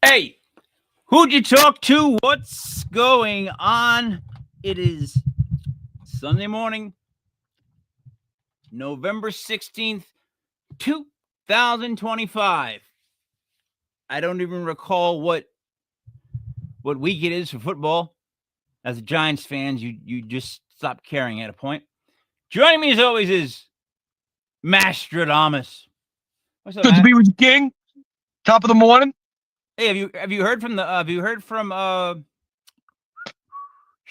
Hey, who'd you talk to? What's going on? It is Sunday morning, November 16th, 2025. I don't even recall what week it is for football. As a Giants fans, you just stop caring at a point. Joining me as always is Mastradamus. What's up, Good to Matt? be with you, King. Top of the morning. Hey, have you heard from Sean?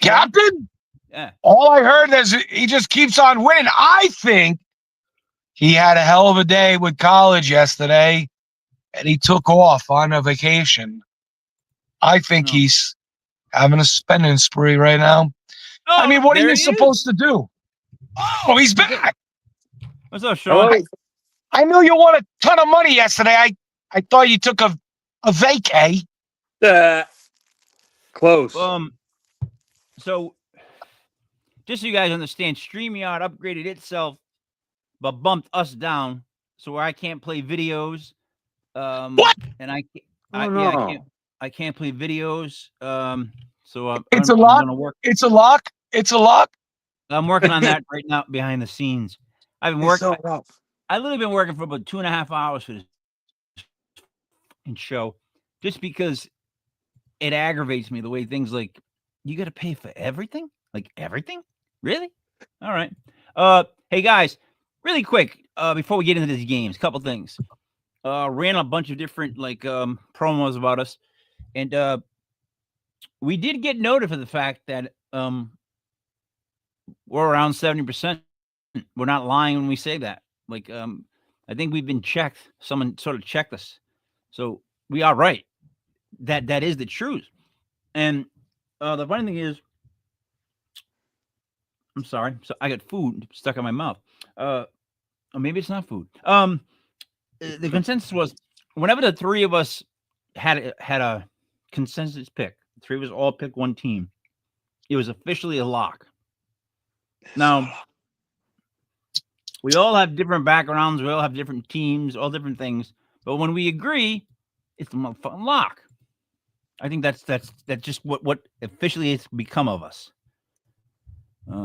Captain? Yeah. All I heard is he just keeps on winning. I think he had a hell of a day with college yesterday, and he took off on a vacation. I think No. he's having a spending spree right now. Oh, I mean, what are there you he is. supposed to do? Oh, he's back. What's up, Sean? Hello. I knew you won a ton of money yesterday. I thought you took a vacay. Close. So just so you guys understand, StreamYard upgraded itself, but bumped us down, so where I can't play videos. What? And I no. I can't play videos. So It's a I'm lock. gonna work. It's a lock. It's a lock. I'm working on that right now behind the scenes. I've been It's working. so rough. I literally been working for about 2.5 hours for this show, just because it aggravates me the way things like you got to pay for everything, like everything. Really? All right. Hey guys, really quick, before we get into these games, couple things. Ran a bunch of different promos about us, and we did get noted for the fact that we're around 70%. We're not lying when we say that. I think we've been checked. Someone sort of checked us, so we are right. That is the truth. And the funny thing is, I'm sorry. So I got food stuck in my mouth. Or maybe it's not food. The consensus was whenever the three of us had a consensus pick, the three of us all picked one team, it was officially a lock. Now, we all have different backgrounds, we all have different teams, all different things, but when we agree, it's a motherfucking lock. I think that's just what officially it's become of us. Pretty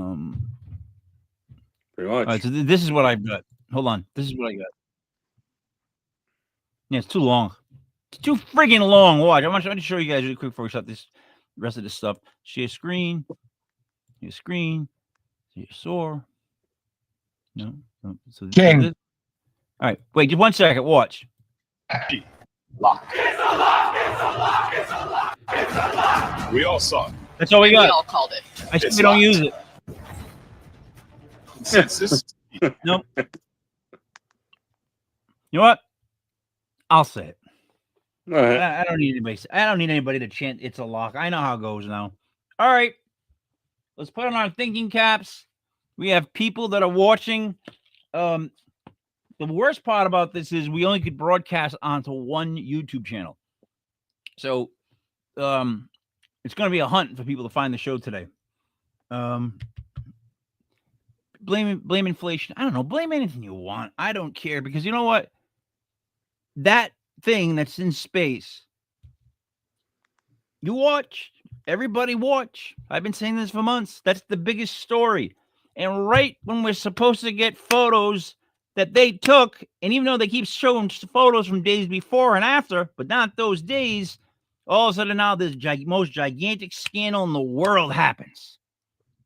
All much. right, so this is what I've got. Hold on. This is what I got. Yeah, it's too long. It's too friggin' long. Watch. I'm going to show you guys really quick before we start this rest of this stuff. Share screen. Your screen. Your sore. No. So King. all right. Wait, just 1 second. Watch. Lock. It's a lock, it's a lock, it's a lock, it's a lock. We all saw it. That's all we We got. all called it. I It's we don't locked. use it. Consensus. Nope. You know what? I'll say it. All right. I don't need anybody. I don't need anybody to chant "It's a lock." I know how it goes now. All right, let's put on our thinking caps. We have people that are watching. The worst part about this is we only could broadcast onto one YouTube channel, so it's going to be a hunt for people to find the show today. Blame inflation. I don't know. Blame anything you want. I don't care because you know what? That thing that's in space. You watch. Everybody watch. I've been saying this for months. That's the biggest story. And right when we're supposed to get photos that they took, and even though they keep showing photos from days before and after, but not those days, all of a sudden now this most gigantic scandal in the world happens.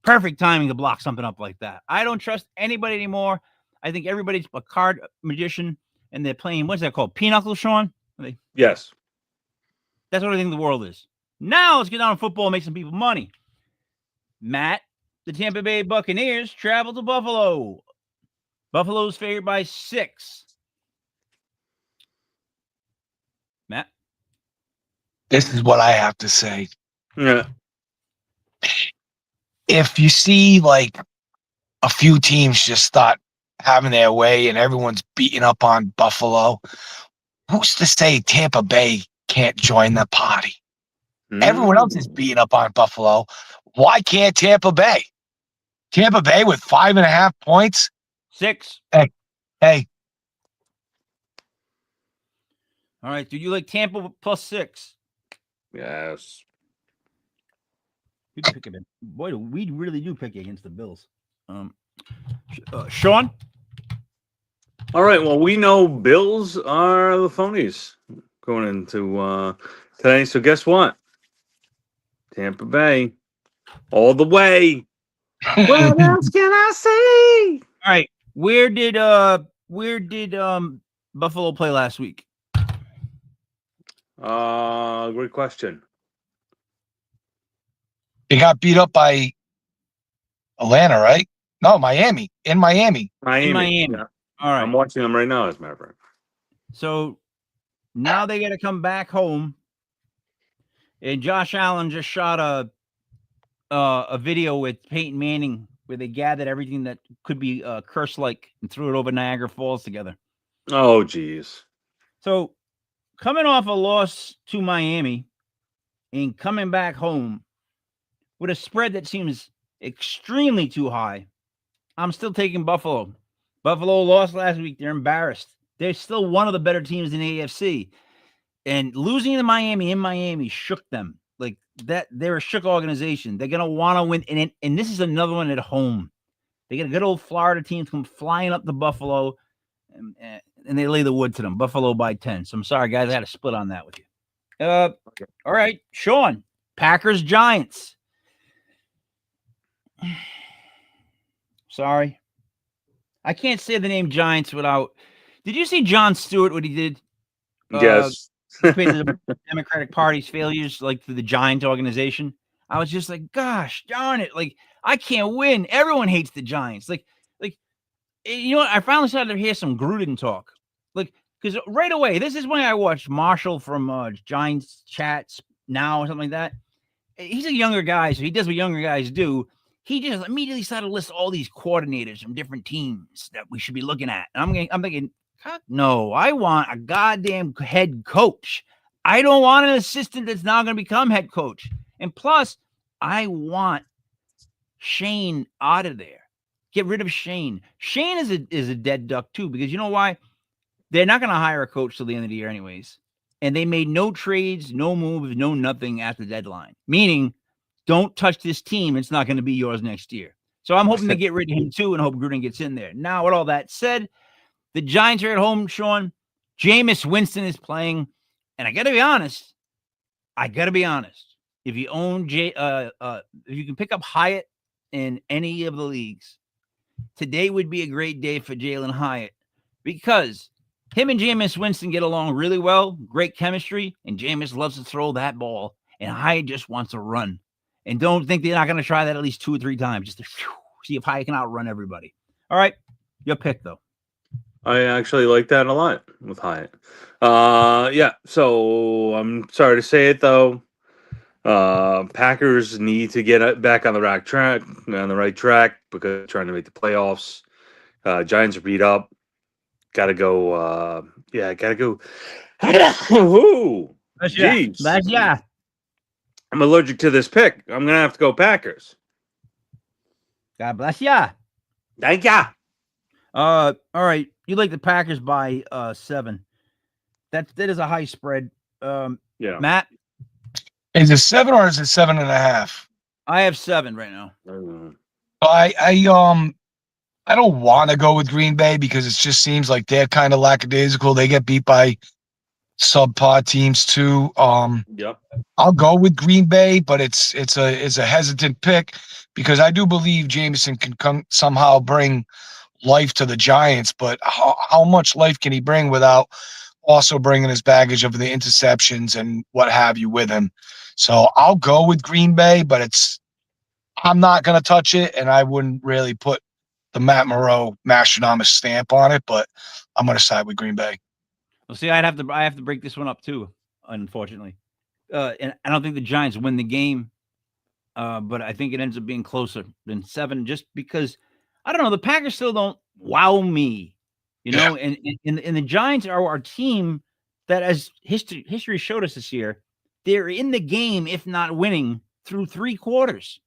Perfect timing to block something up like that. I don't trust anybody anymore. I think everybody's a card magician, and they're playing, what's that called? Pinochle, Sean? Yes. That's what I think the world is. Now let's get down to football and make some people money. Matt, the Tampa Bay Buccaneers travel to Buffalo. Buffalo's favored by 6. Matt? This is what I have to say. Yeah. If you see like a few teams just start having their way and everyone's beating up on Buffalo, who's to say Tampa Bay can't join the party? Everyone else is beating up on Buffalo. Why can't Tampa Bay? Tampa Bay with 5.5 points? 6. Hey, All right. Do you like Tampa +6? Yes. We pick it. Boy, we really do pick against the Bills. Sean? All right. Well, we know Bills are the phonies going into today. So guess what? Tampa Bay, all the way. What else can I say? All right. Where did Buffalo play last week? Great question. They got beat up by Atlanta, right? No, Miami. In Miami. Miami. Miami. Yeah. All right. I'm watching them right now, as a matter of fact. So now they got to come back home. And Josh Allen just shot a video with Peyton Manning where they gathered everything that could be curse-like and threw it over Niagara Falls together. Oh, geez. So coming off a loss to Miami and coming back home with a spread that seems extremely too high, I'm still taking Buffalo. Buffalo lost last week. They're embarrassed. They're still one of the better teams in the AFC. And losing to Miami in Miami shook them. Like that, they're a shook organization. They're gonna want to win. And this is another one at home. They get a good old Florida team come flying up to Buffalo, and they lay the wood to them. Buffalo by 10. So I'm sorry, guys, I had to split on that with you. All right, Sean. Packers Giants. Sorry, I can't say the name Giants without. Did you see Jon Stewart? What he did? Yes. The Democratic Party's failures, like to the Giant organization. I was just like, gosh darn it! Like I can't win. Everyone hates the Giants. Like you know what? I finally started to hear some Gruden talk. Like because right away, this is when I watched Marshall from Giants Chats Now or something like that. He's a younger guy, so he does what younger guys do. He just immediately started to list all these coordinators from different teams that we should be looking at. And I'm thinking, no, I want a goddamn head coach. I don't want an assistant that's now going to become head coach. And plus, I want Shane out of there. Get rid of Shane. Shane is a dead duck too, because you know why? They're not going to hire a coach till the end of the year anyways. And they made no trades, no moves, no nothing at the deadline. Meaning, don't touch this team. It's not going to be yours next year. So I'm hoping to get rid of him too and hope Gruden gets in there. Now, with all that said, the Giants are at home, Sean. Jameis Winston is playing. And I got to be honest. If you own if you can pick up Hyatt in any of the leagues, today would be a great day for Jalen Hyatt because him and Jameis Winston get along really well, great chemistry, and Jameis loves to throw that ball, and Hyatt just wants to run. And don't think they're not going to try that at least 2 or 3 times just to see if Hyatt can outrun everybody. All right, your pick, though. I actually like that a lot with Hyatt. Yeah, so I'm sorry to say it, though. Packers need to get back on the right track, because they're trying to make the playoffs. Giants are beat up. Gotta go. Gotta go. Ooh, jeez. Yeah. I'm allergic to this pick. I'm gonna have to go Packers. God bless ya. Thank ya. All right. You like the Packers by 7. That is a high spread. Yeah. Matt? Is it 7 or is it 7.5? I have 7 right now. I don't want to go with Green Bay because it just seems like they're kind of lackadaisical. They get beat by subpar teams too. Yep. I'll go with Green Bay, but it's a hesitant pick because I do believe Jameson can somehow bring life to the Giants, but how much life can he bring without also bringing his baggage of the interceptions and what have you with him? So I'll go with Green Bay, but I'm not going to touch it, and I wouldn't really put the Matt Moreau Mastronomous stamp on it, but I'm going to side with Green Bay. Well, see, I have to break this one up too, unfortunately. And I don't think the Giants win the game, but I think it ends up being closer than 7 just because, I don't know, the Packers still don't wow me, you know, and the Giants are our team that, as history showed us this year, they're in the game, if not winning, through 3 quarters.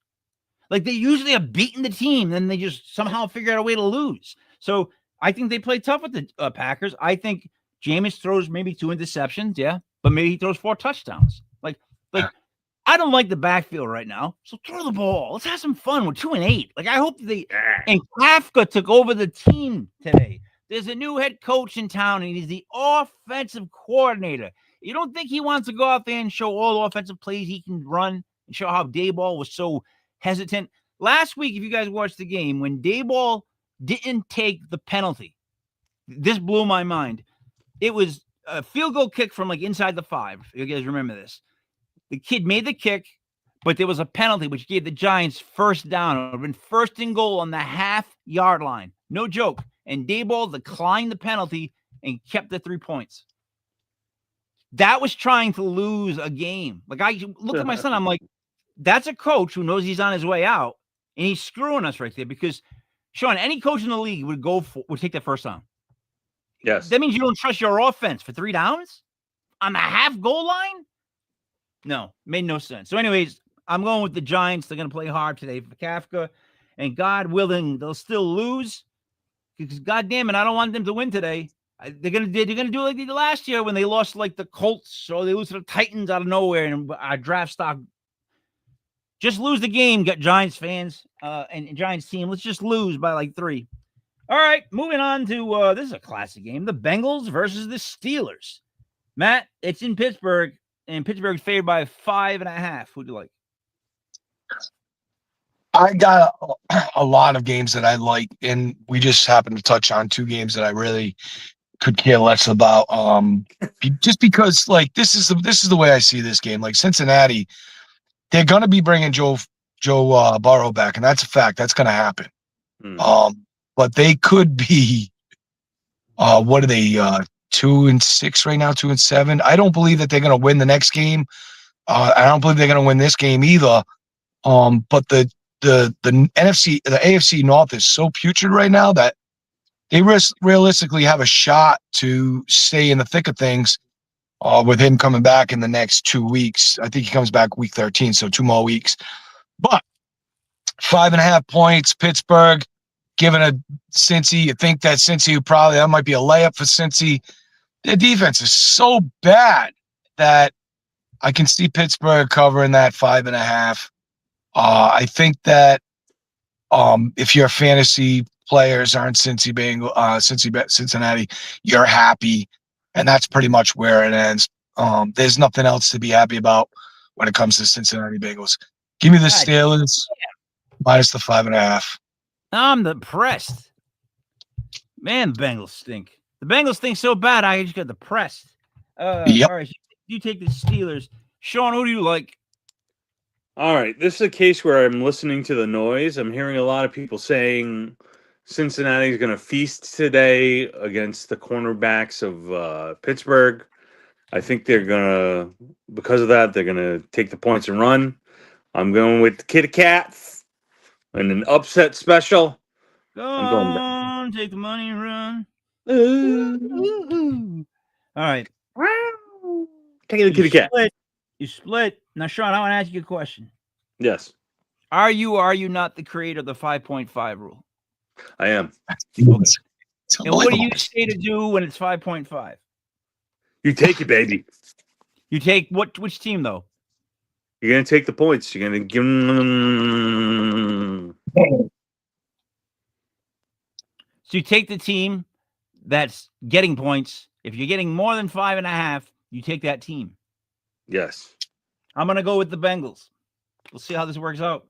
Like they usually have beaten the team, then they just somehow figure out a way to lose. So I think they play tough with the Packers. I think Jameis throws maybe 2 interceptions, yeah, but maybe he throws 4 touchdowns. Like I don't like the backfield right now, so throw the ball. Let's have some fun. We're 2-8. Like I hope and Kafka took over the team today. There's a new head coach in town, and he's the offensive coordinator. You don't think he wants to go out there and show all the offensive plays he can run and show how Daboll was so hesitant? Last week, if you guys watched the game, when Daboll didn't take the penalty, this blew my mind. It was a field goal kick from like inside the 5. You guys remember this? The kid made the kick, but there was a penalty which gave the Giants first down. It would have been 1st and goal on the half-yard line. No joke. And Daboll declined the penalty and kept the 3 points. That was trying to lose a game. Like I looked at my son, I'm like, that's a coach who knows he's on his way out, and he's screwing us right there because, Sean, any coach in the league would take that first down. Yes. That means you don't trust your offense for 3 downs on the half goal line? No, made no sense. So anyways, I'm going with the Giants. They're going to play hard today for Kafka, and God willing, they'll still lose because God damn it, I don't want them to win today. They're gonna do like they did last year when they lost like the Colts, or they lose to the Titans out of nowhere, and our draft stock just lose the game. Got Giants fans and Giants team. Let's just lose by like 3. All right, moving on to this is a classic game: the Bengals versus the Steelers. Matt, it's in Pittsburgh, and Pittsburgh's favored by 5.5. Who'd you like? I got a lot of games that I like, and we just happened to touch on 2 games that I really could care less about. Just because, like, this is the way I see this game. Like Cincinnati, they're gonna be bringing Joe Burrow back, and that's a fact. That's gonna happen. But they could be, what are they? 2-6 right now, 2-7. I don't believe that they're gonna win the next game. I don't believe they're gonna win this game either. But the AFC North is so putrid right now that they realistically have a shot to stay in the thick of things with him coming back in the next 2 weeks. I think he comes back week 13, so 2 more weeks. But 5.5 points, Pittsburgh, giving a Cincy. You think that Cincy that might be a layup for Cincy. Their defense is so bad that I can see Pittsburgh covering that 5.5. I think that if your fantasy players aren't Cincinnati, you're happy, and that's pretty much where it ends. There's nothing else to be happy about when it comes to Cincinnati Bengals. Give me the Steelers minus the 5.5. I'm depressed. Man, the Bengals stink. The Bengals stink so bad, I just got depressed. Yep. All right, you take the Steelers. Sean, who do you like? All right. This is a case where I'm listening to the noise. I'm hearing a lot of people saying Cincinnati is going to feast today against the cornerbacks of Pittsburgh. I think they're going to, because of that, they're going to take the points and run. I'm going with the Kitty Cats and an upset special. Go going on, take the money and run. All right. Taking the Kitty Cat. You split. Now, Sean, I want to ask you a question. Yes, Are you not the creator of the 5.5 rule? I am. And what do you say to do when it's 5.5? You take it, baby. You take which team, though? You're going to take the points. You're going to give them. So you take the team that's getting points. If you're getting more than 5.5, you take that team. Yes. I'm going to go with the Bengals. We'll see how this works out.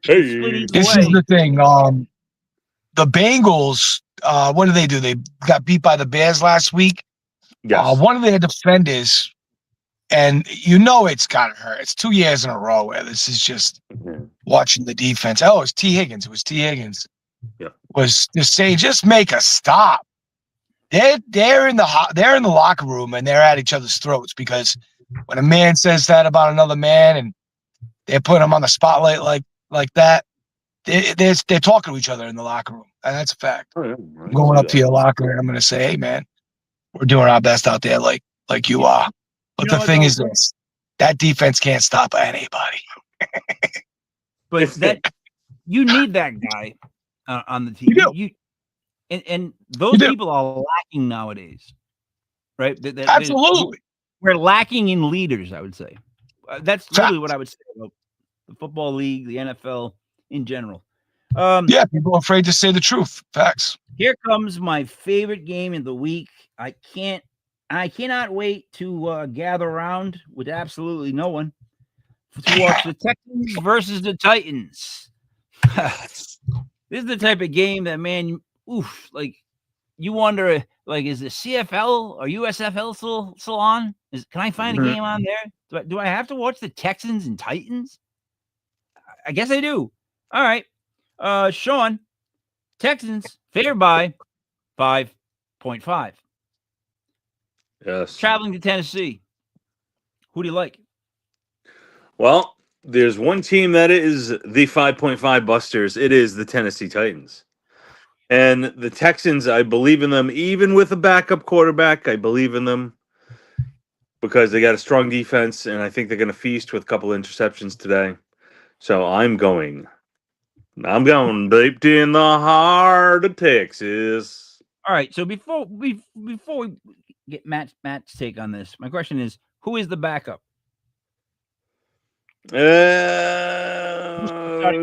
Hey. This is the thing. The Bengals, what did they do? They got beat by the Bears last week. Yes. One of their defenders, and it's got to hurt. It's 2 years in a row where this is just watching the defense. Oh, it's T. Higgins. It was T. Higgins. Yeah. Was just saying, just make a stop. They're in the locker room and they're at each other's throats because when a man says that about another man and they're putting him on the spotlight like that, they're talking to each other in the locker room, and that's a fact. Oh, yeah. I'm going up to your locker and I'm going to say, hey, man, we're doing our best out there like you are. But the thing is this, that defense can't stop anybody. But you need that guy on the team. You do. And those people are lacking nowadays. right? That Absolutely. we're lacking in leaders, I would say. That's Fact. literally what I would say about the football league, the NFL in general. Yeah, people are afraid to say the truth. Facts. Here comes my favorite game in the week. I cannot wait to gather around with absolutely no one to watch the Texans versus the Titans. This is the type of game that, man, like you wonder, like, is the CFL or USFL still on? Can I find a game on there? Do I have to watch the Texans and Titans? I guess I do. All right. Sean, Texans favored by 5.5. Yes. Traveling to Tennessee. Who do you like? Well, there's one team that is the 5.5 busters. It is the Tennessee Titans. And the Texans, I believe in them, even with a backup quarterback. I believe in them because they got a strong defense, and I think they're going to feast with a couple interceptions today. So I'm going deep in the heart of Texas. All right. So before we get Matt's take on this, my question is, who is the backup? Starting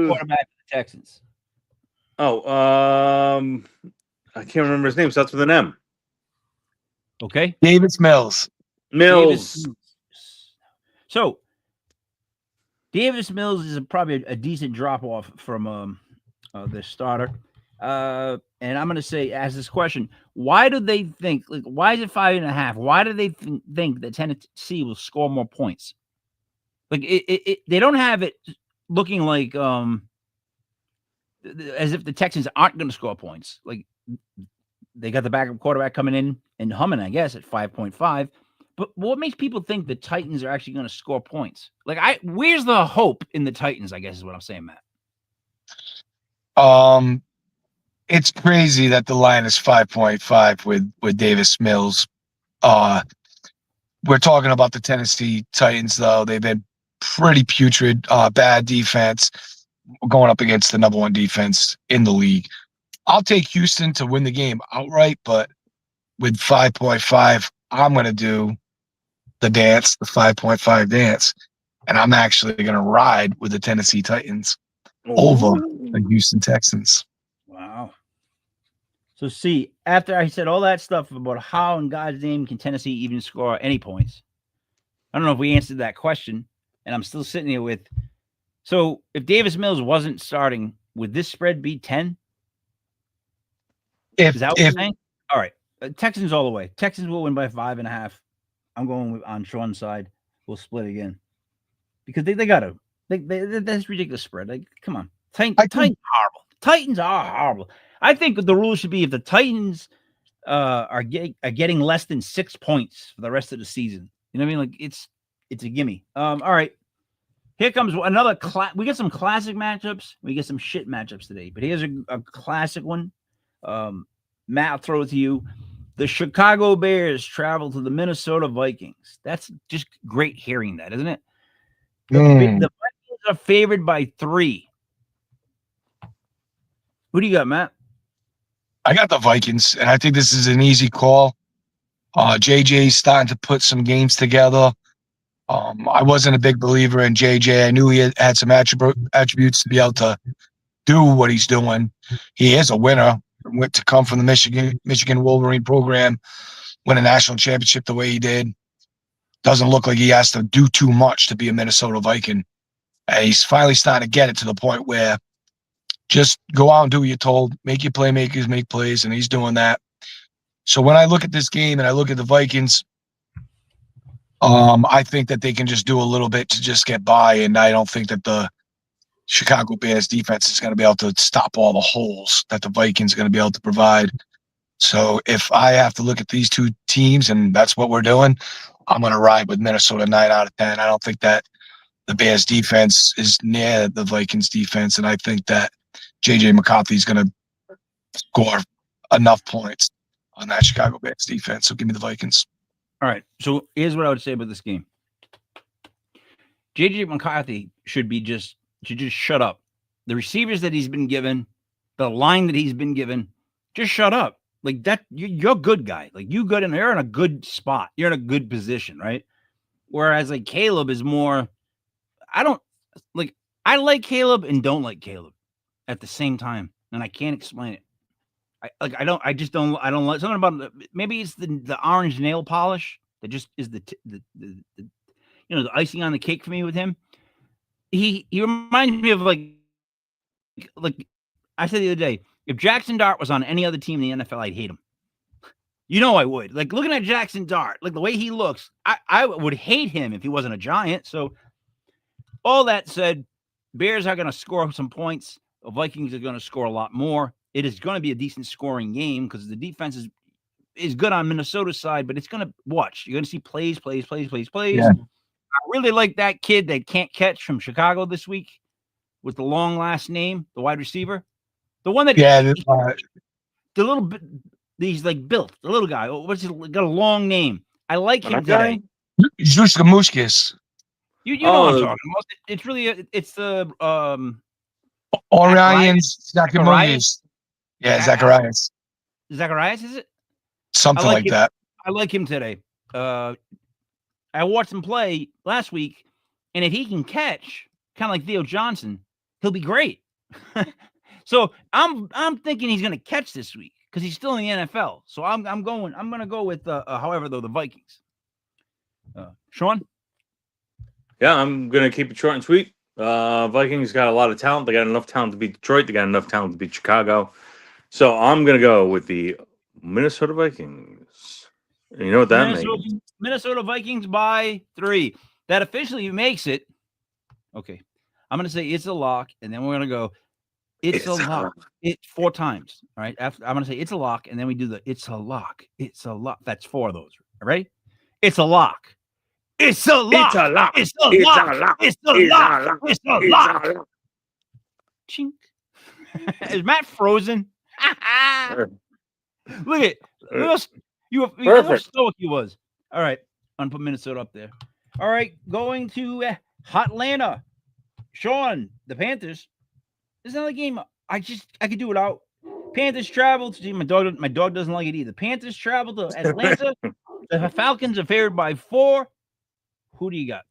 quarterback for the Texans. I can't remember his name. Starts with an M. Okay. Davis Mills. Mills. So Davis Mills is probably a decent drop off from the starter. And I'm going to say, ask this question: why do they think? Like, why is it 5.5? Why do they think that Tennessee will score more points? Like, they don't have it looking like as if the Texans aren't going to score points. Like, they got the backup quarterback coming in and humming, I guess, at 5.5. But what makes people think the Titans are actually going to score points? Like, where's the hope in the Titans? I guess is what I'm saying, Matt. It's crazy that the line is 5.5 with Davis Mills. We're talking about the Tennessee Titans, though. They've been pretty putrid, bad defense, going up against the number one defense in the league. I'll take Houston to win the game outright, but with 5.5, I'm going to do the dance, the 5.5 dance, and I'm actually going to ride with the Tennessee Titans over the Houston Texans. Wow. So, see, after I said all that stuff about how in God's name can Tennessee even score any points, I don't know if we answered that question, and I'm still sitting here with. So, if Davis Mills wasn't starting, would this spread be 10? Is that what you're saying? All right. Texans all the way. Texans will win by 5.5. I'm going on Sean's side. We'll split again. Because they got to. That's ridiculous spread. Like, come on. Titans are horrible. Titans are horrible. I think the rule should be if the Titans are getting less than 6 points for the rest of the season. You know what I mean? Like, it's a gimme. All right. Here comes another we get some classic matchups. We get some shit matchups today. But here's a classic one. Matt, I'll throw it to you. The Chicago Bears travel to the Minnesota Vikings. That's just great hearing that, isn't it? The Vikings are favored by 3. Who do you got, Matt? I got the Vikings, and I think this is an easy call. JJ's starting to put some games together. I wasn't a big believer in JJ. I knew he had some attributes to be able to do what he's doing. He is a winner. Went to come from the Michigan Wolverine program, win a national championship the way he did. Doesn't look like he has to do too much to be a Minnesota Viking. And he's finally starting to get it to the point where just go out and do what you're told. Make your playmakers make plays, and he's doing that. So when I look at this game and I look at the Vikings, I think that they can just do a little bit to just get by, and I don't think that the Chicago Bears defense is going to be able to stop all the holes that the Vikings are going to be able to provide. So if I have to look at these two teams, and that's what we're doing, I'm going to ride with Minnesota 9 out of 10. I don't think that the Bears defense is near the Vikings defense, and I think that J.J. McCarthy is going to score enough points on that Chicago Bears defense. So give me the Vikings. All right. So here's what I would say about this game. J.J. McCarthy should just shut up. The receivers that he's been given, the line that he's been given, just shut up. Like that, you're a good guy. Like you good, and you're in a good spot. You're in a good position, right? Whereas like Caleb is more. I don't like. I like Caleb and don't like Caleb at the same time, and I can't explain it. I don't. I just don't. I don't like something about. Maybe it's the orange nail polish that just is the the icing on the cake for me with him. He reminds me of like I said the other day. If Jackson Dart was on any other team in the NFL, I'd hate him. You know I would. Like looking at Jackson Dart, like the way he looks, I would hate him if he wasn't a Giant. So all that said, Bears are going to score some points. The Vikings are going to score a lot more. It is going to be a decent scoring game because the defense is good on Minnesota's side, but it's going to watch. You're going to see plays. Yeah. I really like that kid that can't catch from Chicago this week with the long last name, the wide receiver. The one that the little bit he's like built, the little guy. What's he got a long name? I like him today. Juskamushkis. You know what I'm talking about. It's really it's the Orions Zacharias. Yeah, Zacharias. Zacharias, is it? Something like that. I like him today. I watched him play last week, and if he can catch, kind of like Theo Johnson, he'll be great. So I'm thinking he's going to catch this week because he's still in the NFL. So I'm going to go with however though the Vikings. Sean? Yeah, I'm gonna keep it short and sweet. Vikings got a lot of talent. They got enough talent to beat Detroit. They got enough talent to beat Chicago. So I'm gonna go with the Minnesota Vikings. And you know what that means? Minnesota Vikings by 3. That officially makes it. Okay. I'm gonna say it's a lock, and then we're gonna go. It's a lock. It 4 times. All right. After I'm gonna say it's a lock, and then we do the it's a lock. It's a lock. That's 4 of those. All right. It's a lock. It's a lock. It's a lock. It's a lock. It's a lock. It's a lock. Chink. Is Matt frozen? Look at you know how stoic he was. All right. I'm gonna put Minnesota up there. All right. Going to Hotlanta. Sean, the Panthers. This is another game I could do without. Panthers travel to my dog doesn't like it either. Panthers travel to Atlanta. The Falcons are favored by 4. Who do you got?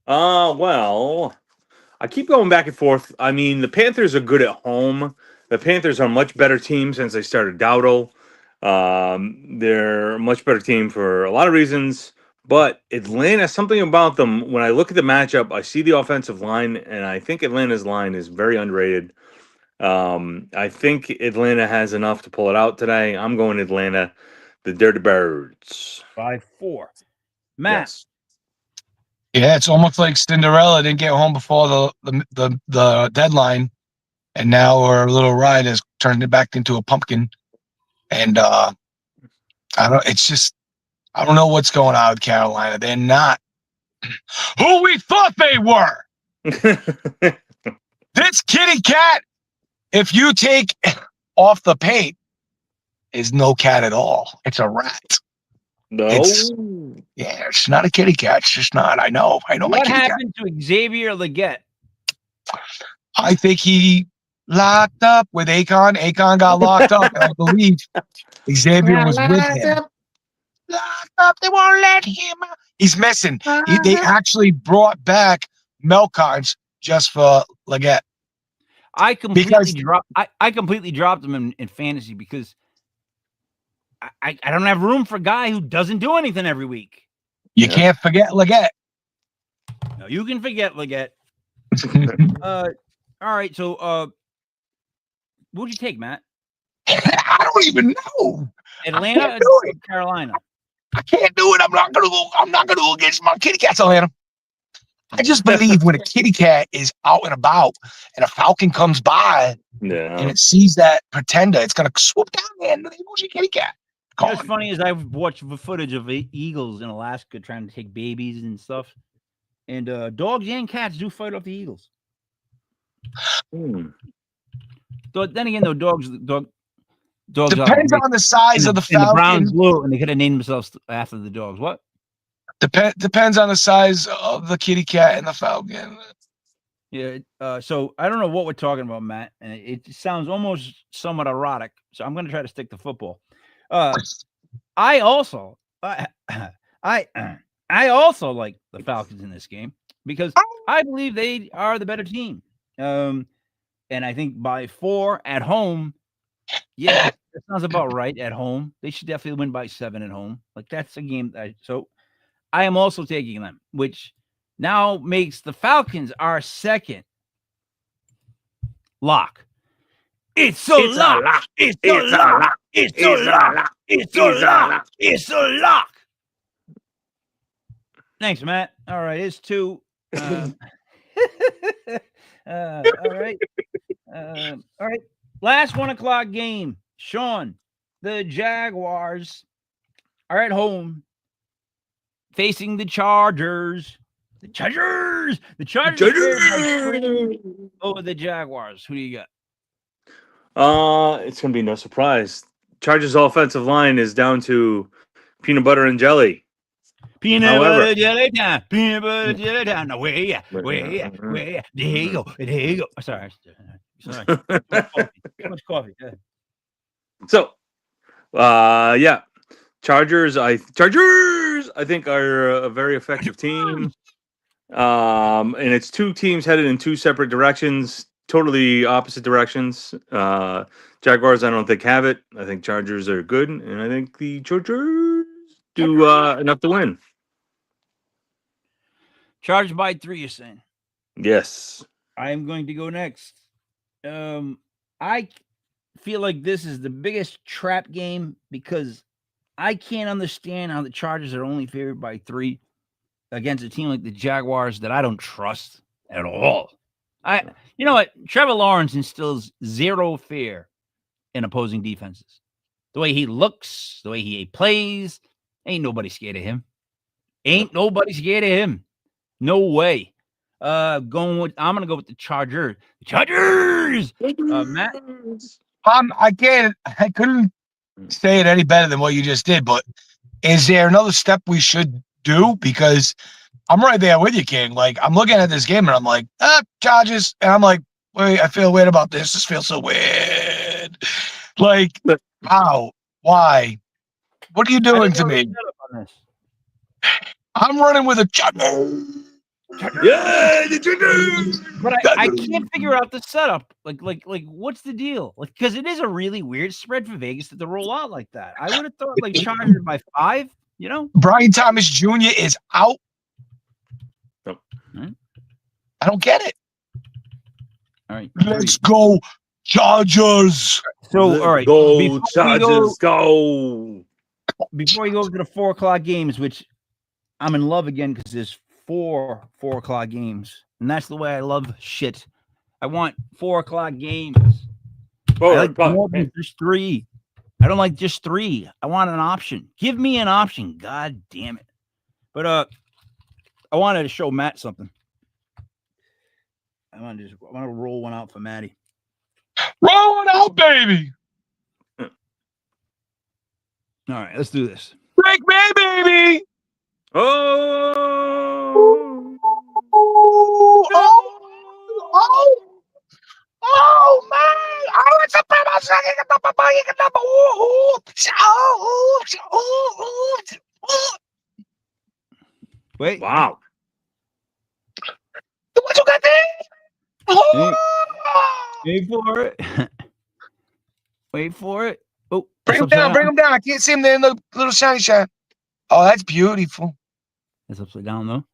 Well, I keep going back and forth. I mean, the Panthers are good at home. The Panthers are a much better team since they started Dowdle. They're a much better team for a lot of reasons. But Atlanta, something about them, when I look at the matchup, I see the offensive line, and I think Atlanta's line is very underrated. I think Atlanta has enough to pull it out today. I'm going Atlanta, the Dirty Birds. By 4. Matt. Yes. Yeah, it's almost like Cinderella didn't get home before the deadline, and now her little ride has turned it back into a pumpkin. And I don't know what's going on with Carolina. They're not who we thought they were. This kitty cat, if you take off the paint, is no cat at all. It's a rat. No. It's not a kitty cat. It's just not. I know my What kitty cat. happened to Xavier Legette? I think he locked up with Akon. Akon got locked up, and I believe Xavier was with him. Locked up. They won't let him out. He's missing. They actually brought back Melkons just for Legette. I completely dropped him in fantasy because I don't have room for a guy who doesn't do anything every week. You can't forget Legette. No, you can forget Legette. All right, so what'd you take, Matt? I don't even know. Atlanta or Carolina? I can't do it. I'm not gonna go against my kitty cats, Atlanta. I just believe when a kitty cat is out and about and a falcon comes by and it sees that pretender, it's gonna swoop down there and there goes your kitty cat. What's funny is I've watched the footage of eagles in Alaska trying to take babies and stuff, and dogs and cats do fight off the eagles. But then again, though, dogs depends on the size of the falcon. The brown and blue, and they could have named themselves after the dogs. What? Depends on the size of the kitty cat and the falcon. Yeah. So I don't know what we're talking about, Matt, and it sounds almost somewhat erotic. So I'm going to try to stick to football. I also, I, I also like the Falcons in this game because I believe they are the better team. And I think by 4 at home, yeah, that sounds about right. At home, they should definitely win by 7 at home. Like that's a game. So I am also taking them, which now makes the Falcons our second lock. It's a lock. It's a lock. It's a lock. It's a lock. It's a lock. Thanks, Matt. All right, it's 2. All right. All right. Last 1:00 game. Sean, the Jaguars are at home facing the Chargers. The Chargers. The Chargers over the Jaguars. Who do you got? It's gonna be no surprise. Chargers offensive line is down to peanut butter and jelly. Peanut However- butter jelly time. Peanut butter jelly time. No, where ya? Where ya? Where ya? There you go. There you go. Sorry. Sorry. Too much coffee. Go ahead. So, yeah, Chargers. I think are a very effective team. And it's two teams headed in two separate directions, totally opposite directions. Jaguars, I don't think have it. I think Chargers are good, and I think the Chargers do enough to win. Charged by 3, you're saying. Yes. I am going to go next. I feel like this is the biggest trap game because I can't understand how the Chargers are only favored by 3 against a team like the Jaguars that I don't trust at all. You know what? Trevor Lawrence instills zero fear in opposing defenses. The way he looks, the way he plays, ain't nobody scared of him. Ain't nobody scared of him. No way. I'm gonna go with the Chargers. The Chargers. Matt. I couldn't say it any better than what you just did, but is there another step we should do? Because I'm right there with you, King. Like, I'm looking at this game and I'm like, Chargers. And I'm like, wait, I feel weird about this. This feels so weird. Like, how? Why? What are you doing to me? I'm running with a Chargers. Yeah, the Chargers. But I can't figure out the setup. Like, what's the deal? Like, because it is a really weird spread for Vegas to roll out like that. I would have thought like Chargers by 5. You know, Brian Thomas Jr. is out. Nope. I don't get it. All right, Let's go, Chargers. So, all right, Go Chargers, go. Before we go to the 4:00 games, which I'm in love again because there's 4 4:00 games, and that's the way I love shit. I want 4:00 games. I like more than just 3. I don't like just 3. I want an option. Give me an option. God damn it. But I wanted to show Matt something. I want to roll one out for Matty. Roll it out, baby. All right, let's do this. Break me, baby. Oh, Oh, man. Oh, it's a Wait. wow. What you got there? Wait for it. Wait for it. Oh, Bring him down. Bring him down. I can't see him there in the little shiny shine. Oh, that's beautiful. That's upside down though.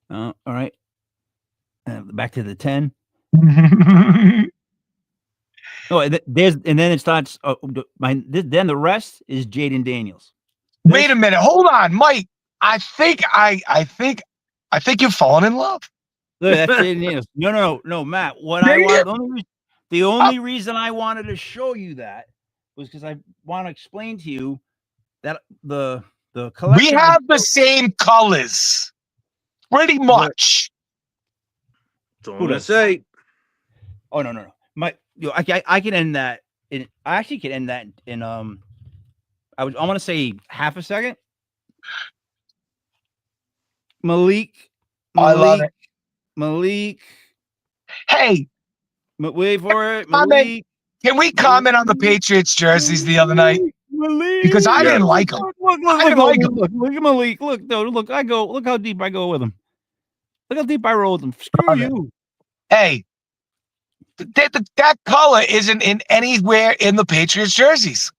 All right. Back to the 10. Oh, then it starts. Then the rest is Jaden Daniels. Wait a minute. Hold on, Mike. I think you're falling in love. Look, that's Jaden Daniels. No, Matt. The only reason I wanted to show you that was because I want to explain to you that the collection. We have the same colors, pretty much. That's all I'm gonna say. Oh no. I can end that. I actually can end that in I want to say half a second. Malik. I love it. Malik Hey, Wait for it, comment. Malik. Can we comment on the Patriots jerseys the other night? Malik. Because I Yeah. didn't like them. Look, I didn't like them. look at Malik. Look, no, look, I go. Look how deep I go with him. Look how deep I roll with him. Screw Okay. you. Hey, that color isn't in anywhere in the Patriots jerseys.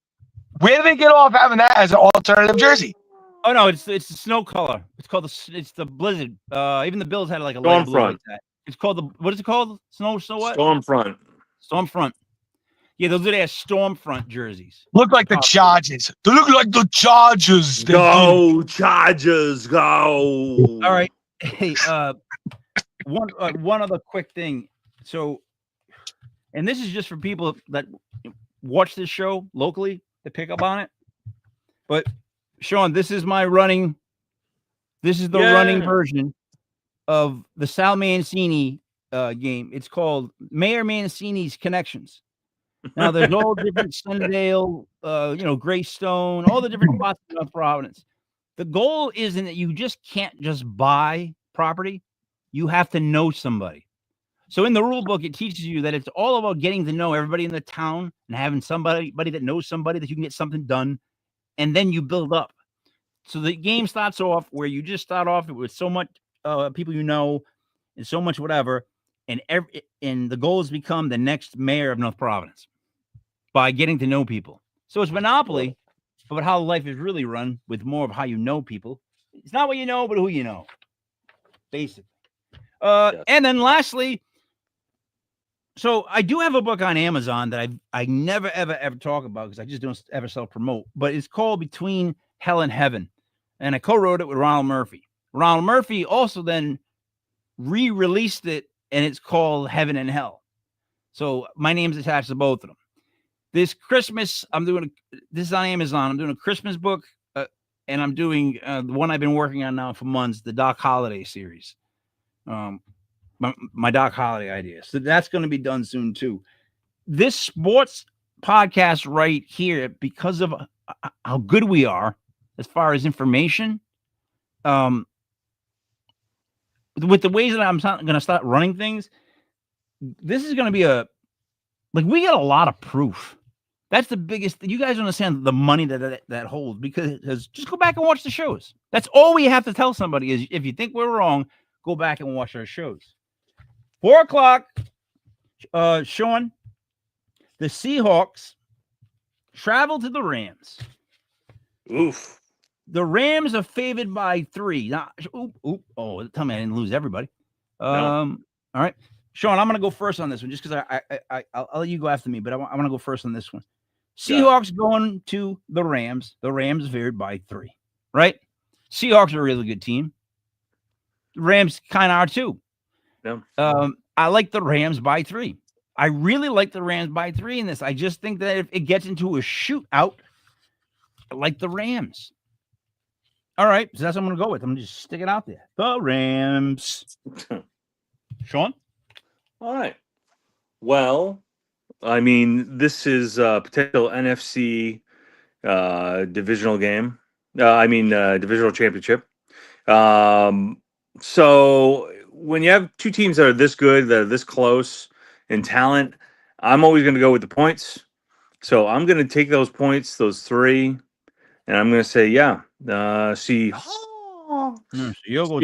Where did they get off having that as an alternative jersey? Oh no, it's the snow color. It's called it's the blizzard. Even the Bills had like a light blue Stormfront. like that. It's called the what is it called? Snow what? Stormfront. Stormfront. Yeah, those are their Stormfront jerseys. Look like the Chargers. They look like the Chargers. They do. Go Chargers, go! All right. Hey, one other quick thing. So, and this is just for people that watch this show locally to pick up on it. But Sean, this is my running. This is the running version of the Sal Mancini game. It's called Mayor Mancini's Connections. Now there's all different Sunnydale, Greystone, all the different spots of Providence. The goal isn't that you just can't just buy property. You have to know somebody. So in the rule book, it teaches you that it's all about getting to know everybody in the town and having somebody that knows somebody that you can get something done, and then you build up. So the game starts off where you just start off with so much people you know and so much whatever, and the goal is to become the next mayor of North Providence by getting to know people. So it's Monopoly, but how life is really run with more of how you know people. It's not what you know, but who you know, basically. And then lastly, so I do have a book on Amazon that I never ever talk about because I just don't ever self-promote, but it's called Between Hell and Heaven, and I co-wrote it with Ronald Murphy. Ronald Murphy also then re-released it, and it's called Heaven and Hell. So my name's attached to both of them. This Christmas, this is on Amazon. I'm doing a Christmas book, and I'm doing the one I've been working on now for months, the Doc Holliday series. My Doc Holliday ideas. So that's going to be done soon too. This sports podcast right here, because of how good we are as far as information, with the ways that I'm going to start running things, this is going to be we get a lot of proof. That's the biggest thing. You guys understand the money that holds, because just go back and watch the shows. That's all we have to tell somebody is, if you think we're wrong, go back and watch our shows. 4 o'clock, Sean, the Seahawks travel to the Rams. Oof. The Rams are favored by 3. Now, tell me I didn't lose everybody. No. All right. Sean, I'm going to go first on this one just because I'll let you go after me, but I want to go first on this one. Seahawks going to the Rams. The Rams are favored by 3, right? Seahawks are a really good team. The Rams kind of are too. Yeah. I like the Rams by 3. I really like the Rams by 3 in this. I just think that if it gets into a shootout, I like the Rams. All right, so that's what I'm going to go with. I'm going to just stick it out there. The Rams. Sean? All right. Well, I mean, this is a potential NFC divisional game. Divisional championship. So when you have two teams that are this good, that are this close in talent, I'm always going to go with the points. So I'm going to take those points, those 3, and I'm going to say, see. You'll go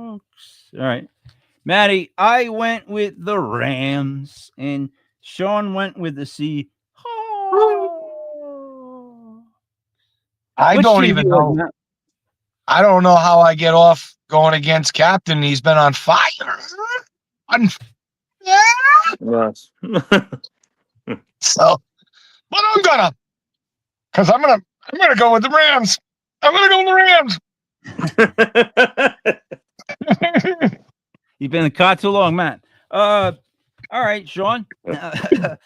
All right. Maddie, I went with the Rams, and Sean went with the Seahawks. I don't even know. I don't know how I get off going against Captain. He's been on fire. Yes. So, but I'm gonna go with the Rams. I'm gonna go with the Rams. You've been in the car too long, Matt. All right, Sean. The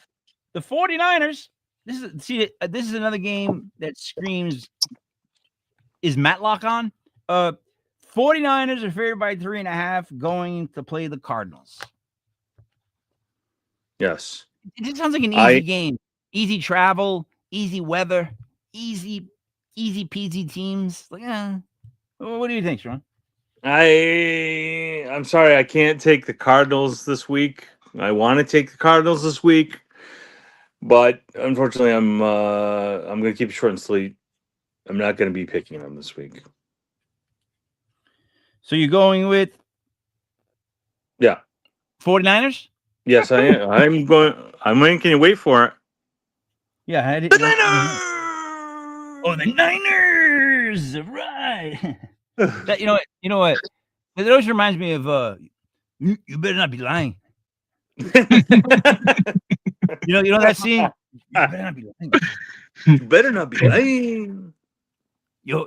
49ers. This is another game that screams, is Matlock on? 49ers are favored by 3.5 going to play the Cardinals. Yes. It just sounds like an easy game. Easy travel, easy weather, easy peasy teams. What do you think, Sean? I'm sorry, I can't take the Cardinals this week. I want to take the Cardinals this week, but unfortunately, I'm going to keep it short and sweet. I'm not going to be picking them this week. So you're going with Yeah. 49ers? Yes, I am. I'm going. I'm making you wait for it. Yeah, I did. The Niners! Oh, the Niners! Right. That, you know what? It always reminds me of you better not be lying. You know that scene? You better not be lying. You better not be lying. You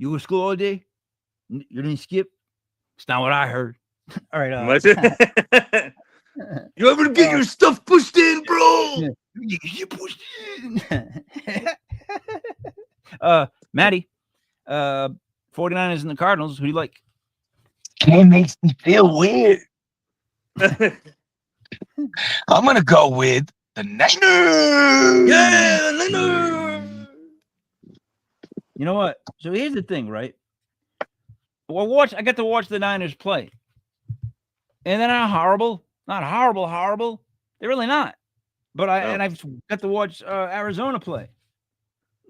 were at school all day? You didn't skip? It's not what I heard. All right. You ever get your stuff pushed in, bro? You pushed in. Maddie, 49ers and the Cardinals. Who do you like? Game makes me feel weird. I'm gonna go with the Niners. Yeah, the Niners. You know what? So here's the thing, right? Well, I got to watch the Niners play, and they're not horrible. Not horrible. They're really not. But I've got to watch Arizona play.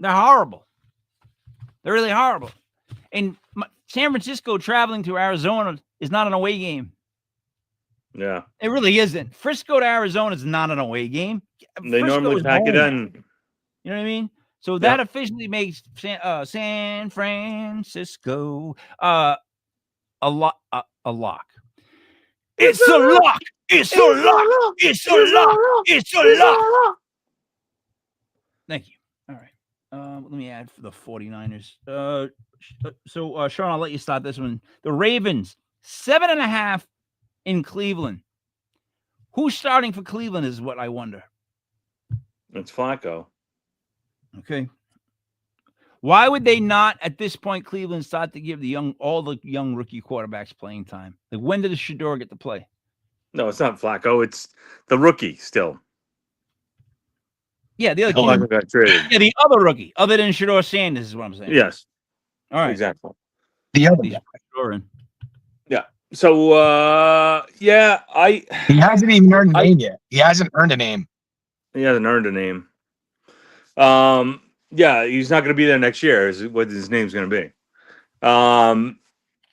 They're horrible. They're really horrible. And San Francisco traveling to Arizona is not an away game. Yeah, It really isn't. Frisco to Arizona is not an away game. they Frisco normally is pack it home. in. You know what I mean? So that officially makes San Francisco a lock. It's a lock. It's a lock. It's a lock. It's a lock. Thank you. All right. Let me add for the 49ers. So Sean, I'll let you start this one. The Ravens, 7.5 in Cleveland. Who's starting for Cleveland is what I wonder. It's Flacco. Okay. Why would they not at this point, Cleveland, start to give all the young rookie quarterbacks playing time? Like, when did Shador get to play? No, it's not Flacco. It's the rookie still. Yeah, the other Flacco got traded. Yeah, the other rookie, other than Shador Sanders, is what I'm saying. Yes, All right. exactly. The other He's guy. Shador in. So He hasn't even earned a name yet. He hasn't earned a name. he hasn't earned a name. Yeah, he's not going to be there next year. Is what his name's going to be.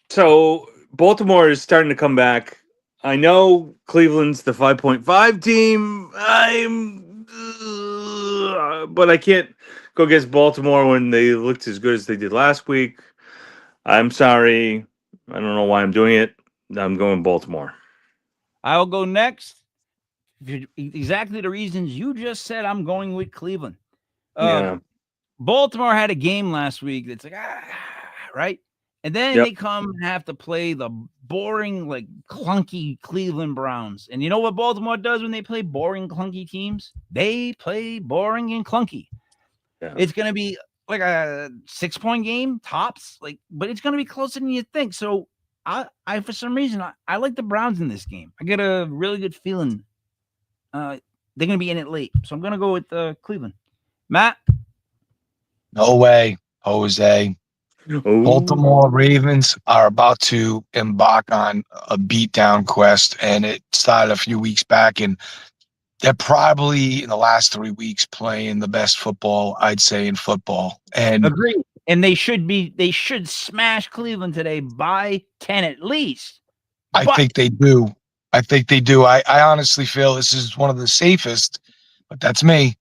So Baltimore is starting to come back. I know Cleveland's the 5.5 team. But I can't go against Baltimore when they looked as good as they did last week. I'm sorry. I don't know why I'm doing it. I'm going Baltimore. I'll go next. Exactly the reasons you just said. I'm going with Cleveland. Yeah. Baltimore had a game last week that's like, right? And then they come and have to play the boring, like clunky Cleveland Browns. And you know what Baltimore does when they play boring, clunky teams? They play boring and clunky. Yeah. It's going to be like a 6-point game tops, but it's going to be closer than you think. So I for some reason, I like the Browns in this game. I get a really good feeling. They're going to be in it late. So I'm going to go with Cleveland. Matt? No way, Jose. Ooh. Baltimore Ravens are about to embark on a beatdown quest, and it started a few weeks back, and they're probably in the last 3 weeks playing the best football, I'd say, in football. And Agreed. And they should smash Cleveland today by 10 at least. I think they do. I honestly feel this is one of the safest, but that's me.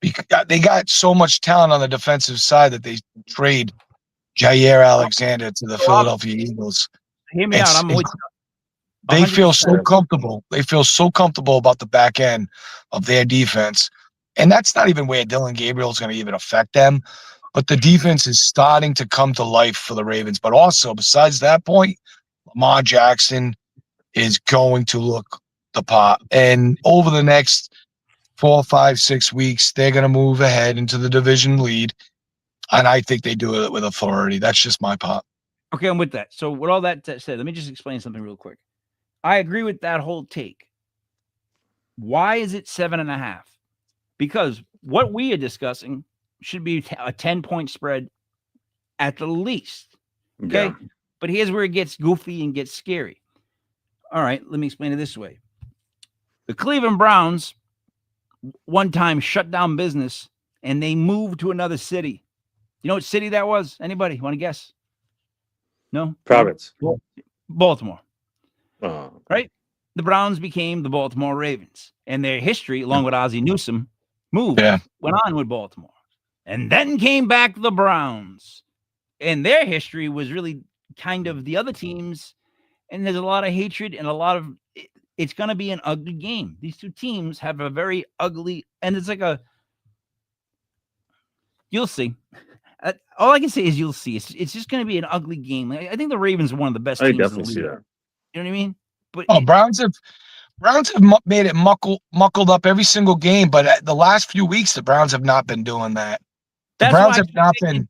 Because they got so much talent on the defensive side that they trade Jair Alexander to the Philadelphia Eagles. Hear me out. I'm with you. They feel so 100%. comfortable. They feel so comfortable about the back end of their defense. And that's not even where Dylan Gabriel is going to even affect them. But the defense is starting to come to life for the Ravens. But also, besides that point, Lamar Jackson is going to look the part. And over the next 4, 5, 6 weeks, they're going to move ahead into the division lead. And I think they do it with authority. That's just my part. Okay, I'm with that. So with all that said, let me just explain something real quick. I agree with that whole take. Why is it 7.5? Because what we are discussing should be a 10-point spread at the least. Okay. Yeah. But here's where it gets goofy and gets scary. All right, let me explain it this way. The Cleveland Browns one time shut down business and they moved to another city. You know what city that was? Anybody want to guess? No? Providence. Baltimore. Oh. Right? The Browns became the Baltimore Ravens. And their history, along with Ozzie Newsome, went on with Baltimore. And then came back the Browns. And their history was really kind of the other teams. And there's a lot of hatred and a lot of it's going to be an ugly game. These two teams have a very ugly, and it's like you'll see. All I can say is you'll see. It's just going to be an ugly game. I think the Ravens are one of the best I teams definitely in the see league. that. You know what I mean? But Browns have made it muckled up every single game, but the last few weeks the Browns have not been doing that. The that's Browns why have not been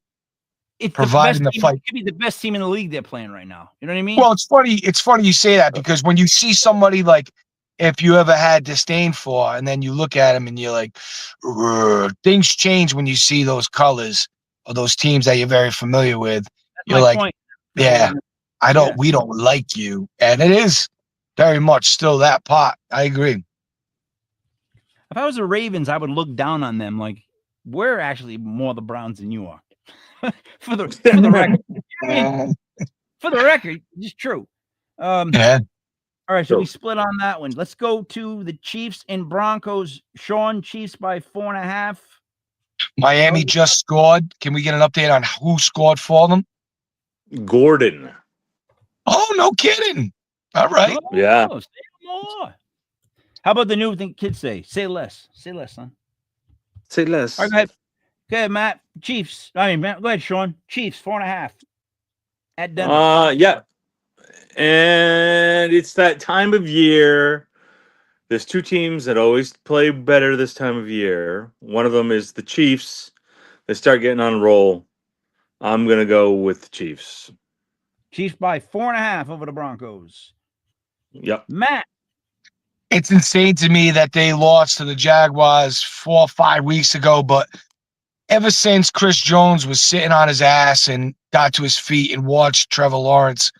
it's providing the team, fight. It could be the best team in the league they're playing right now. You know what I mean? Well, it's funny. It's funny you say that because when you see somebody like, if you ever had disdain for, and then you look at them and you're like, things change when you see those colors or those teams that you're very familiar with. You're like, point. yeah, we don't like you. And it is very much still that pot. I agree. If I was the Ravens, I would look down on them like we're actually more the Browns than you are. for the record. You know what I mean? For the record, it's true. Yeah. All right, so we split on that one. Let's go to the Chiefs and Broncos. Sean, Chiefs by 4.5. Miami just scored. Can we get an update on who scored for them? Gordon. Oh, no kidding. All right. Oh, Yeah. Say more. How about the new thing kids say? Say less. Say less, son. Say less. All right, go ahead. Go ahead, Matt. Chiefs. Matt, go ahead, Sean. Chiefs, 4.5. At Denver. Yeah. And it's that time of year. There's two teams that always play better this time of year. One of them is the Chiefs. They start getting on a roll. I'm going to go with the Chiefs. Chiefs by 4.5 over the Broncos. Yep. Matt. It's insane to me that they lost to the Jaguars 4 or 5 weeks ago, but ever since Chris Jones was sitting on his ass and got to his feet and watched Trevor Lawrence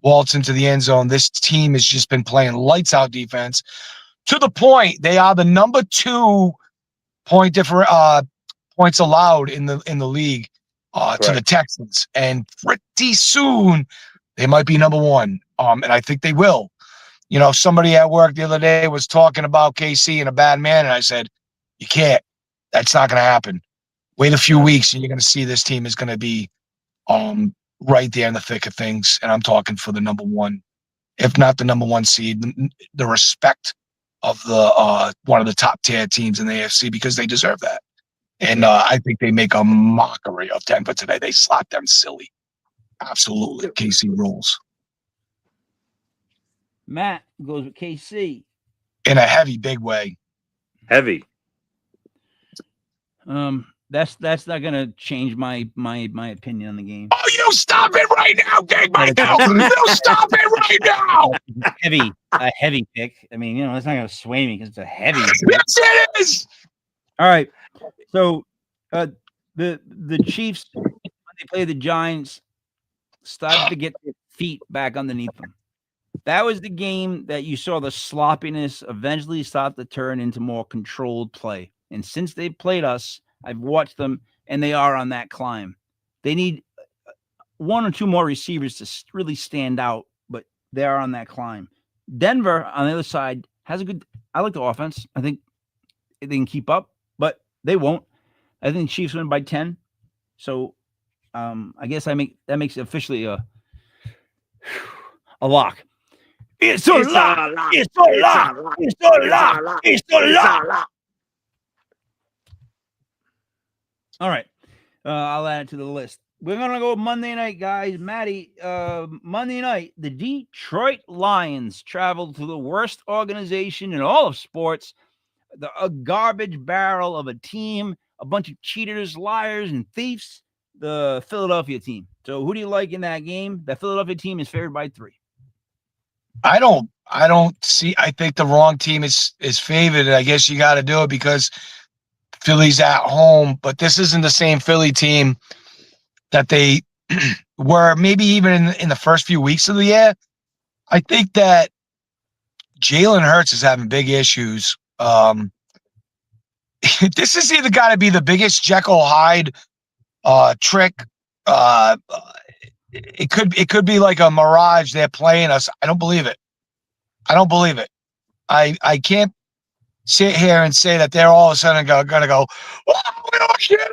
waltz into the end zone, this team has just been playing lights out defense to the point they are the number 2 points allowed in the league to the Texans, and pretty soon they might be number 1. And I think they will. You know, somebody at work the other day was talking about KC and a bad man, and I said, you can't. That's not going to happen. Wait a few weeks, and you're going to see this team is going to be right there in the thick of things. And I'm talking for the number 1, if not the number 1 seed, the respect of the one of the top tier teams in the AFC, because they deserve that. And I think they make a mockery of Denver today. They slap them silly. Absolutely. KC rules. Matt goes with KC. In a heavy, big way. Heavy. That's not gonna change my opinion on the game. Oh, you stop it right now, gang! Right now, you stop it right now. A heavy pick. I mean, it's not gonna sway me because it's a heavy. Yes, it is. All right. So, the Chiefs, when they play the Giants, started to get their feet back underneath them. That was the game that you saw the sloppiness eventually start to turn into more controlled play. And since they played us, I've watched them, and they are on that climb. They need 1 or 2 more receivers to really stand out, but they are on that climb. Denver, on the other side, has a good – I like the offense. I think they can keep up, but they won't. I think Chiefs win by 10. So I guess that makes it officially a lock. It's a lock. It's a lock. It's a lock. It's a lock. All right. I'll add it to the list. We're going to go Monday night, guys. Maddie, Monday night, the Detroit Lions traveled to the worst organization in all of sports, a garbage barrel of a team, a bunch of cheaters, liars, and thieves, the Philadelphia team. So who do you like in that game? The Philadelphia team is favored by 3. I don't see. I think the wrong team is favored. I guess you got to do it because Philly's at home, but this isn't the same Philly team that they were maybe even in the first few weeks of the year. I think that Jalen Hurts is having big issues. This is either got to be the biggest Jekyll Hyde trick. It could be like a mirage. They're playing us. I don't believe it. I can't sit here and say that they're all of a sudden gonna go, oh, we don't get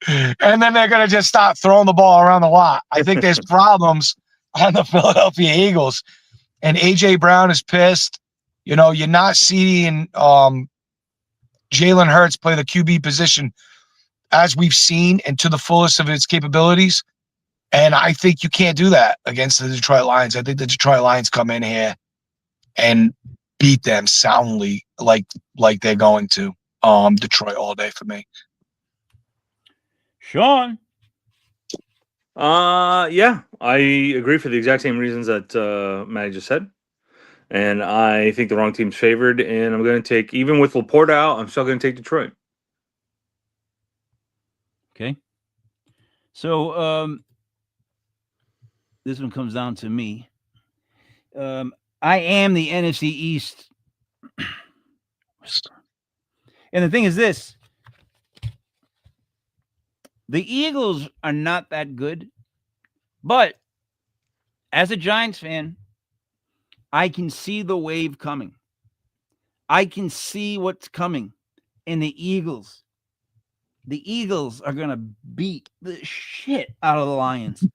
it, and then they're gonna just start throwing the ball around the lot. I think there's problems on the Philadelphia Eagles, and AJ Brown is pissed. You know, you're not seeing Jalen Hurts play the QB position as we've seen and to the fullest of its capabilities. And I think you can't do that against the Detroit Lions. I think the Detroit Lions come in here and beat them soundly like they're going to. Detroit all day for me. Sean. Yeah, I agree for the exact same reasons that Matty just said. And I think the wrong team's favored, and I'm going to take, even with Laporta out, I'm still going to take Detroit. Okay. So this one comes down to me. I am the NFC East. And the thing is this. The Eagles are not that good, but as a Giants fan, I can see the wave coming. I can see what's coming. And the Eagles are going to beat the shit out of the Lions.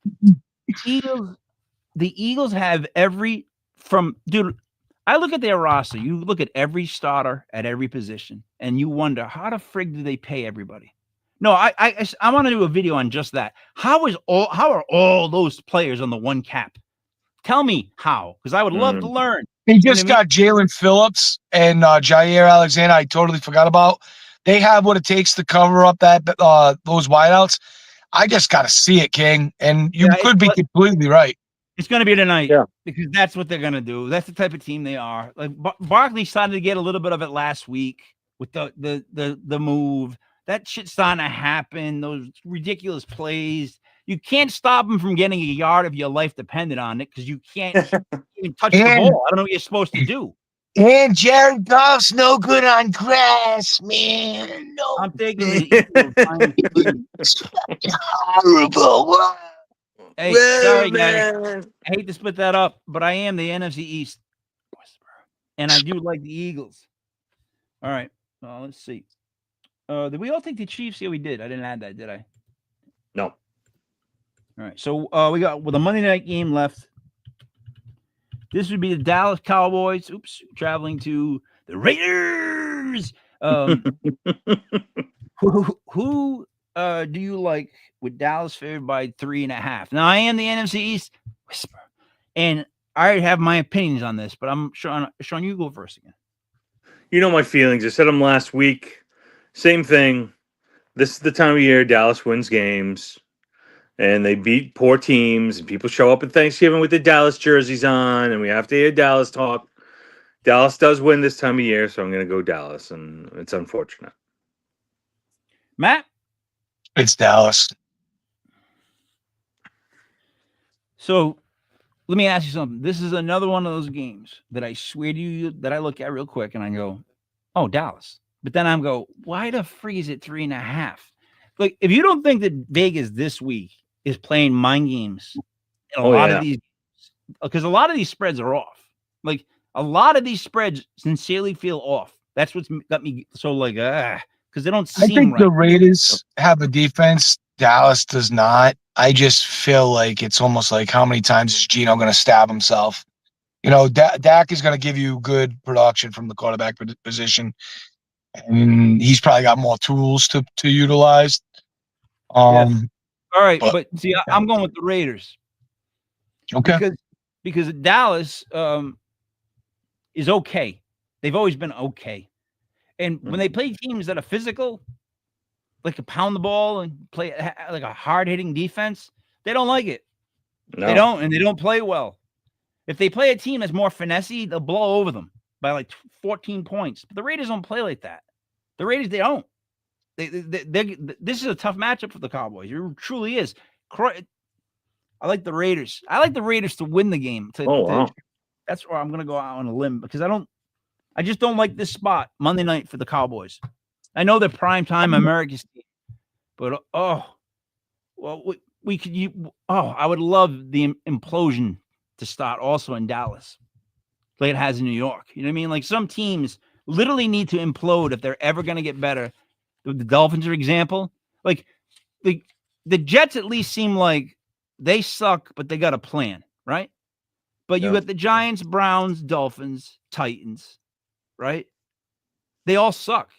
The Eagles have dude, I look at their roster. You look at every starter at every position, and you wonder, how the frig do they pay everybody? No, I want to do a video on just that. How are all those players on the one cap? Tell me how, because I would love to learn. They just got Jalen Phillips and Jair Alexander. I totally forgot about. They have what it takes to cover up that those wideouts. I just got to see it, King. And you could be completely right. It's going to be tonight, because that's what they're going to do. That's the type of team they are. Like Barkley started to get a little bit of it last week with the move. That shit's starting to happen. Those ridiculous plays. You can't stop him from getting a yard if your life depended on it, because you can't even touch the ball. I don't know what you're supposed to do. And Jared Goff's no good on grass, man. No. I'm taking the horrible. Hey, sorry, guys. I hate to split that up, but I am the NFC East. And I do like the Eagles. All right. Let's see. Did we all take the Chiefs? Yeah, we did. I didn't add that, did I? No. All right. So we got with a Monday night game left. This would be the Dallas Cowboys. Traveling to the Raiders. Who do you like with Dallas favored by 3.5? Now I am the NFC East whisper, and I have my opinions on this, but I'm Sean, you go first again. You know my feelings. I said them last week. Same thing. This is the time of year Dallas wins games, and they beat poor teams, and people show up at Thanksgiving with the Dallas jerseys on, and we have to hear Dallas talk. Dallas does win this time of year, so I'm going to go Dallas, and it's unfortunate. Matt? It's Dallas. So let me ask you something. This is another one of those games that I swear to you that I look at real quick and I go, oh, Dallas. But then I'm go, why the frig is it 3.5? Like, if you don't think that Vegas this week is playing mind games in a lot of these, because a lot of these spreads are off. Like, a lot of these spreads sincerely feel off. That's what's got me so like, because they don't seem right. I think the Raiders have a defense. Dallas does not. I just feel like it's almost like, how many times is Geno going to stab himself? You know, Dak is going to give you good production from the quarterback position, and he's probably got more tools to utilize. Yes. All right, but see, I'm going with the Raiders. Okay. Because Dallas is okay. They've always been okay. And when they play teams that are physical, like to pound the ball and play like a hard-hitting defense, they don't like it. No. They don't, and they don't play well. If they play a team that's more finessey, they'll blow over them by like 14 points. But the Raiders don't play like that. The Raiders, they don't. This is a tough matchup for the Cowboys. It truly is. I like the Raiders. I like the Raiders to win the game. Wow. That's where I'm going to go out on a limb because I just don't like this spot Monday night for the Cowboys. I know they're prime time America's team, but we could. I would love the implosion to start also in Dallas, like it has in New York. You know what I mean? Like some teams literally need to implode if they're ever going to get better. The Dolphins, for example, like the Jets at least seem like they suck, but they got a plan, right? But you got the Giants, Browns, Dolphins, Titans, right? They all suck.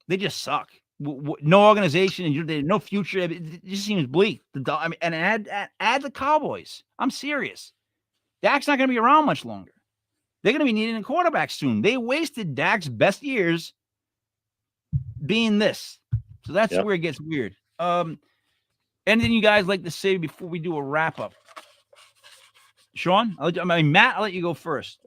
They just suck. No organization, no future. It just seems bleak. And add the Cowboys. I'm serious. Dak's not going to be around much longer. They're going to be needing a quarterback soon. They wasted Dak's best years being this. So that's where it gets weird. Anything you guys like to say before we do a wrap up? Sean, Matt, I'll let you go first.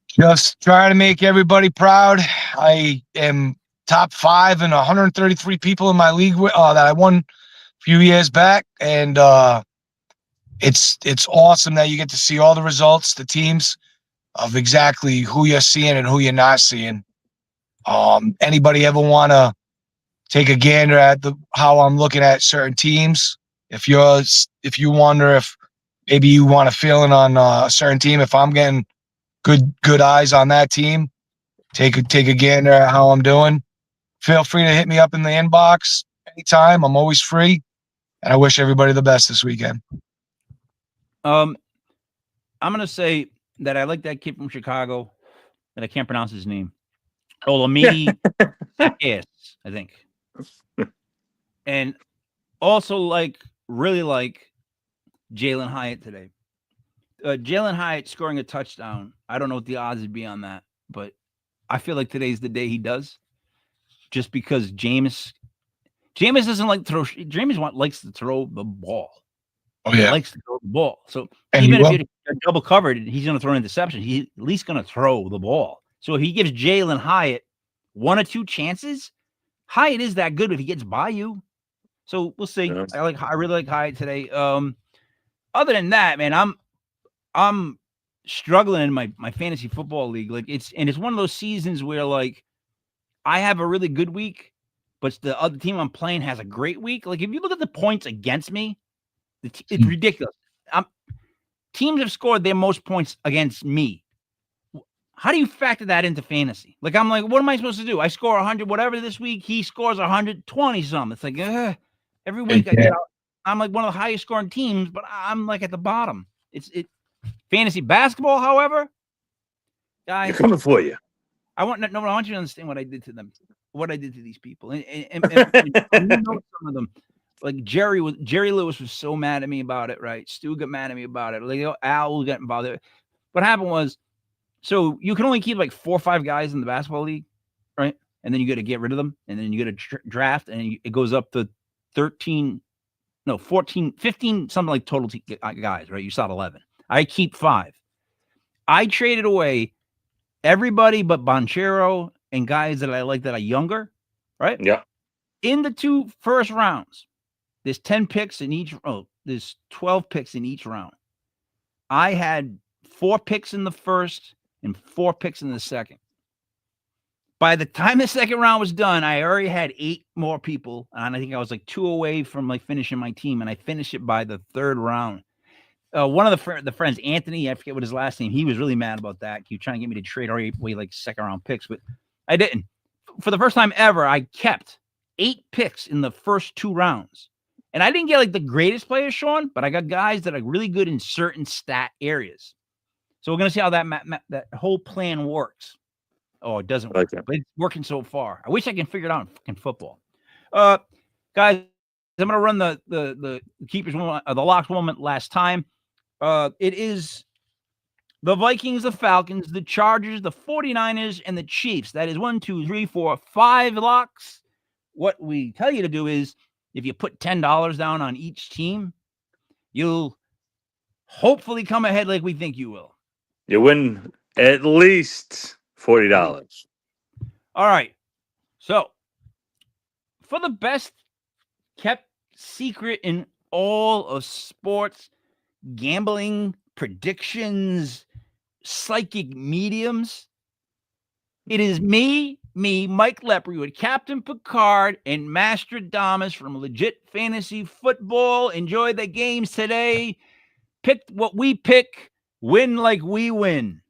Just trying to make everybody proud. I am top 5 and 133 people in my league that I won a few years back, and it's awesome that you get to see all the results, the teams of exactly who you're seeing and who you're not seeing. Anybody ever want to take a gander at how I'm looking at certain teams? If you wonder if maybe you want a feeling on a certain team, if I'm getting good eyes on that team, take a gander at how I'm doing. Feel free to hit me up in the inbox anytime. I'm always free, and I wish everybody the best this weekend. I'm gonna say that I like that kid from Chicago, and I can't pronounce his name. Olamide Sakis, I think, and also really like Jalen Hyatt today. Jalen Hyatt scoring a touchdown. I don't know what the odds would be on that, but I feel like today's the day he does. Just because Jameis doesn't like to throw. Jameis likes to throw the ball. Oh yeah, he likes to throw the ball. So and even if you're double covered, he's going to throw an interception. He's at least going to throw the ball. So if he gives Jalen Hyatt 1 or 2 chances, Hyatt is that good if he gets by you. So we'll see. Yeah. I really like Hyatt today. Other than that, man, I'm struggling in my fantasy football league. It's one of those seasons where I have a really good week, but the other team I'm playing has a great week. Like if you look at the points against me, it's ridiculous. Teams have scored their most points against me. How do you factor that into fantasy? I'm like, what am I supposed to do? I score 100 whatever this week. He scores 120 something. It's like every week I'm like one of the highest scoring teams, but I'm like at the bottom. It's fantasy basketball, however, guys. They're coming for you. I want you to understand what I did to them, what I did to these people, and you know some of them. Like Jerry Lewis was so mad at me about it, right? Stu got mad at me about it. Al got involved. What happened was, so you can only keep 4 or 5 guys in the basketball league, right? And then you got to get rid of them, and then you got to draft, and it goes up to 14, 15, something like total guys, right? You start 11. I keep 5. I traded away everybody but Banchero and guys that I like that are younger, right? Yeah. In the 2 first rounds, there's 10 picks in each. There's 12 picks in each round. I had 4 picks in the first and 4 picks in the second. By the time the second round was done, I already had 8 more people, and I think I was 2 away from finishing my team, and I finished it by the 3rd round. One of the friends, Anthony, I forget what his last name. He was really mad about that. He was trying to get me to trade away 2nd round picks, but I didn't. For the first time ever, I kept 8 picks in the first 2 rounds. And I didn't get the greatest players, Sean, but I got guys that are really good in certain stat areas. So we're going to see how that whole plan works. Oh, it doesn't work, but it's working so far. I wish I can figure it out in fucking football. Guys, I'm going to run the keepers moment, the locks moment last time. It is the Vikings, the Falcons, the Chargers, the 49ers, and the Chiefs. That is 1, 2, 3, 4, 5 locks. What we tell you to do is, if you put $10 down on each team, you'll hopefully come ahead like we think you will. You win at least $40. All right. So, for the best kept secret in all of sports, gambling, predictions, psychic mediums? It is me, Mike Lepre, with Captain Picard and Mastradamus from Legit Fantasy Football. Enjoy the games today. Pick what we pick. Win like we win.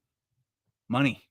Money.